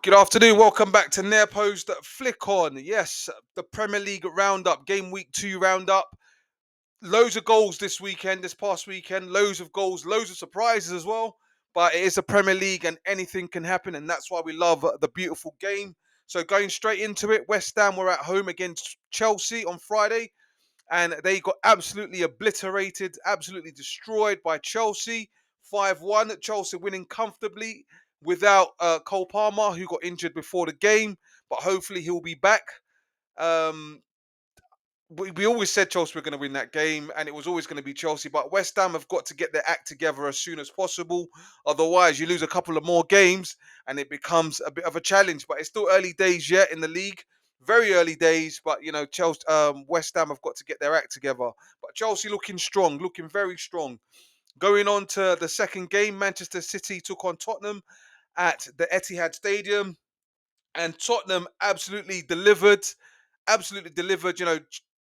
Good afternoon. Welcome back to Near Post Flick On. Yes, the Premier League roundup, game week 2 roundup. Loads of goals this weekend, this past weekend. Loads of goals, loads of surprises as well. But it is a Premier League and anything can happen. And that's why we love the beautiful game. So going straight into it, West Ham were at home against Chelsea on Friday. And they got absolutely obliterated, absolutely destroyed by Chelsea. 5-1. Chelsea winning comfortably without Cole Palmer, who got injured before the game, but hopefully he'll be back. Um, we always said Chelsea were going to win that game, and it was always going to be Chelsea. But West Ham have got to get their act together as soon as possible. Otherwise, you lose a couple of more games, and it becomes a bit of a challenge. But it's still early days yet in the league, very early days. But Chelsea, West Ham have got to get their act together. But Chelsea looking strong, looking very strong. Going on to the second game, Manchester City took on Tottenham at the Etihad Stadium, and Tottenham absolutely delivered. Absolutely delivered.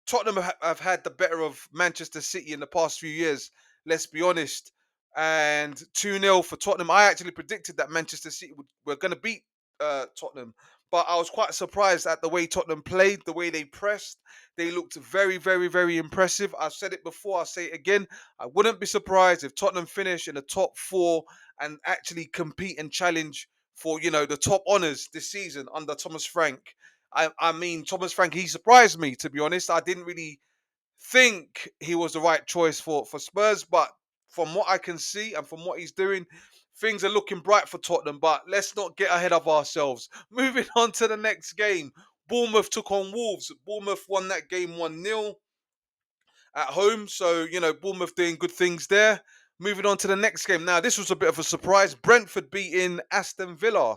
Tottenham have had the better of Manchester City in the past few years. Let's be honest. And 2-0 for Tottenham. I actually predicted that Manchester City were going to beat Tottenham, but I was quite surprised at the way Tottenham played, the way they pressed. They looked very, very, very impressive. I've said it before. I'll say it again. I wouldn't be surprised if Tottenham finish in the top four and actually compete and challenge for the top honours this season under Thomas Frank. I mean, Thomas Frank, he surprised me, to be honest. I didn't really think he was the right choice for Spurs, but from what I can see and from what he's doing, things are looking bright for Tottenham. But let's not get ahead of ourselves. Moving on to the next game. Bournemouth took on Wolves. Bournemouth won that game 1-0 at home. So, Bournemouth doing good things there. Moving on to the next game. Now, this was a bit of a surprise. Brentford beating Aston Villa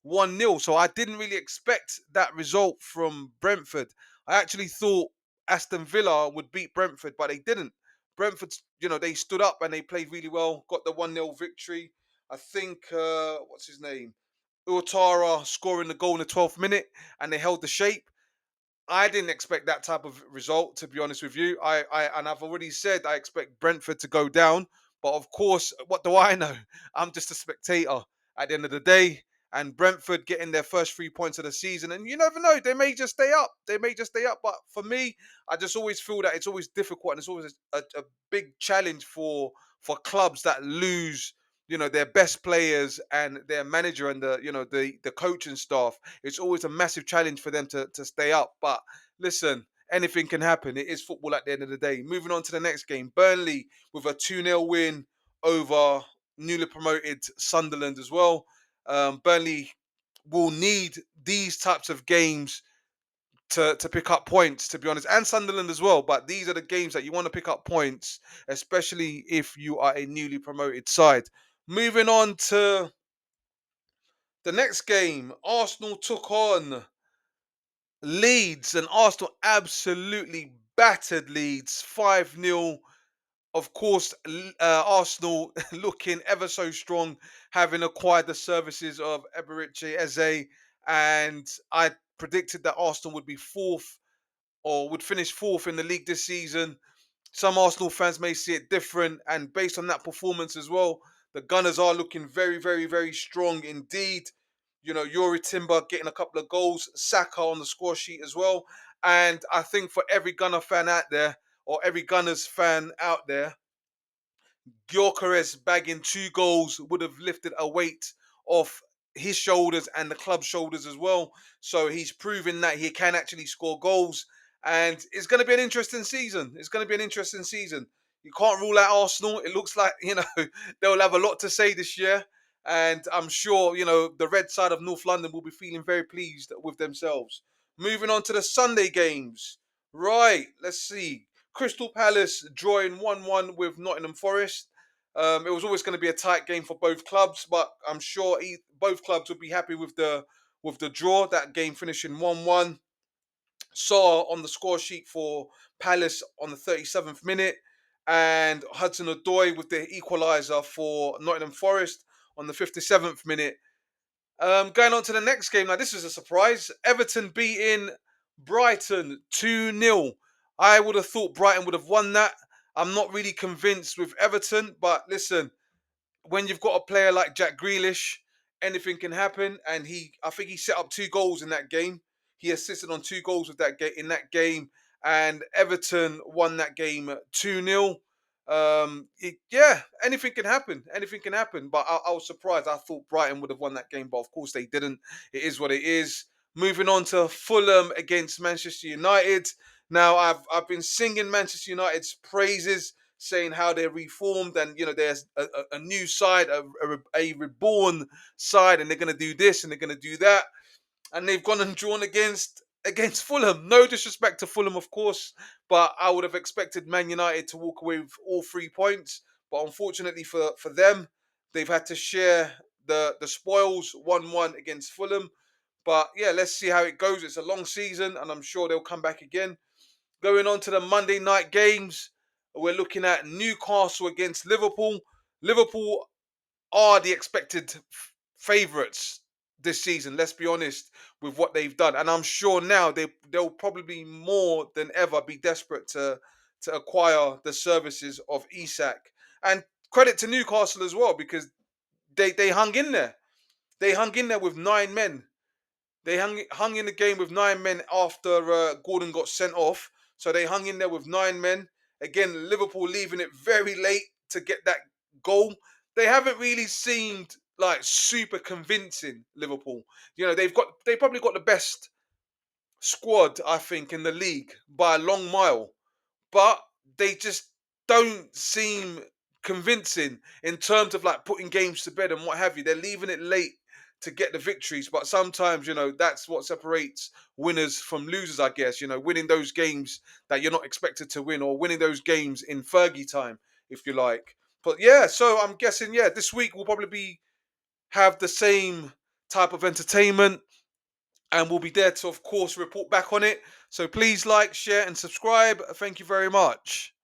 1-0. So I didn't really expect that result from Brentford. I actually thought Aston Villa would beat Brentford, but they didn't. Brentford, they stood up and they played really well, got the 1-0 victory. I think, what's his name? Uotara scoring the goal in the 12th minute, and they held the shape. I didn't expect that type of result, to be honest with you. And I've already said I expect Brentford to go down. But of course, what do I know? I'm just a spectator at the end of the day. And Brentford getting their first 3 points of the season. And you never know, they may just stay up. They may just stay up. But for me, I just always feel that it's always difficult and it's always a big challenge for clubs that lose, their best players and their manager and the coaching staff. It's always a massive challenge for them to stay up. But listen, anything can happen. It is football at the end of the day. Moving on to the next game. Burnley with a 2-0 win over newly promoted Sunderland as well. Burnley will need these types of games to pick up points, to be honest, and Sunderland as well. But these are the games that you want to pick up points, especially if you are a newly promoted side. Moving on to the next game, Arsenal took on Leeds, and Arsenal absolutely battered Leeds 5-0. Of course, Arsenal looking ever so strong, having acquired the services of Eberechi Eze, and I predicted that Arsenal would be fourth or would finish fourth in the league this season. Some Arsenal fans may see it different, and based on that performance as well, the Gunners are looking very, very, very strong indeed. Yuri Timber getting a couple of goals, Saka on the score sheet as well. And I think for every Gunner fan out there, or every Gunners fan out there, Gyökeres bagging 2 goals would have lifted a weight off his shoulders and the club's shoulders as well. So he's proven that he can actually score goals. And it's going to be an interesting season. It's going to be an interesting season. You can't rule out Arsenal. It looks like, they'll have a lot to say this year. And I'm sure, the red side of North London will be feeling very pleased with themselves. Moving on to the Sunday games. Right, let's see. Crystal Palace drawing 1-1 with Nottingham Forest. It was always going to be a tight game for both clubs, but I'm sure both clubs would be happy with the draw. That game finishing 1-1. Saw on the score sheet for Palace on the 37th minute, and Hudson Odoi with the equaliser for Nottingham Forest on the 57th minute. Going on to the next game. Now, this is a surprise. Everton beating Brighton 2-0. I would have thought Brighton would have won that. I'm not really convinced with Everton, but listen, when you've got a player like Jack Grealish anything can happen. And I think he set up 2 goals in that game. He assisted on 2 goals with that in that game, and Everton won that game 2-0. Yeah, anything can happen. Anything can happen. But I was surprised. I thought Brighton would have won that game, but of course they didn't. It is what it is. Moving on to Fulham against Manchester United. Now I've been singing Manchester United's praises, saying how they're reformed, and there's a new side, a reborn side, and they're going to do this and they're going to do that, and they've gone and drawn against Fulham. No disrespect to Fulham, of course, but I would have expected Man United to walk away with all 3 points. But unfortunately for them, they've had to share the spoils, 1-1 against Fulham. But yeah, let's see how it goes. It's a long season, and I'm sure they'll come back again. Going on to the Monday night games, we're looking at Newcastle against Liverpool. Liverpool are the expected favourites this season. Let's be honest with what they've done, and I'm sure now they'll probably more than ever be desperate to acquire the services of Isak. And credit to Newcastle as well, because they hung in there. They hung in there with 9 men. They hung in the game with 9 men after Gordon got sent off. So they hung in there with 9 men. Again, Liverpool leaving it very late to get that goal. They haven't really seemed like super convincing, Liverpool. They probably got the best squad, I think, in the league by a long mile, but they just don't seem convincing in terms of like putting games to bed and what have you. They're leaving it late to get the victories, but sometimes that's what separates winners from losers, I guess. Winning those games that you're not expected to win, or winning those games in Fergie time, if you like. But yeah, so I'm guessing, yeah, this week will probably have the same type of entertainment, and we'll be there to, of course, report back on it. So please like, share, and subscribe. Thank you very much.